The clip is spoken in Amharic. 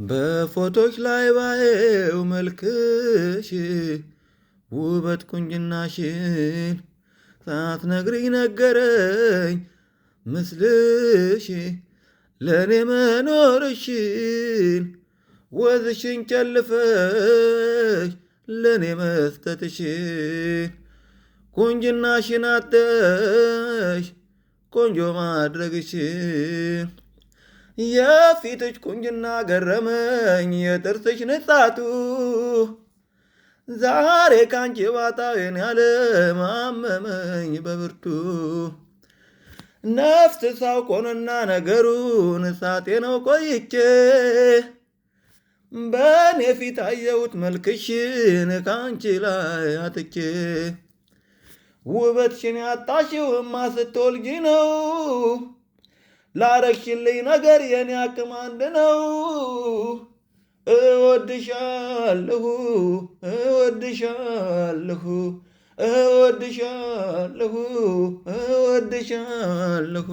በፎቶች ላይ ባየው መልክሽ ውበት ቁንጅናሽን ሳትነግሪኝ ነገረኝ ምስልሽ ለእኔ መኖርሽን ወዝሽን ጨልፈሽ ለእኔ መስጠትሽን ቁንጅናሽን አተሽ ቆንጆ ማድረግሽን የፊትሽ ቁንጅና ገረመኝ የጥርስሽ ንጻቱ ዛሬ ካንቺ ባጣዬን ያለማመመኝ በብርቱ ነፍስ ሳውቆንና ነገሩን ሳጤነው ቆይቼ በእኔ ፊት አየሁት መልክሽን ካንቺ ላይ አጥቼ ውበትሽን ያጣሽውማ ስትወልጂ ነው ላረግሽልኝ ነገር የኔ አቅም አንድ ነው። እወድሻለሁ እወድሻለሁ እወድሻለሁ እወድሻለሁ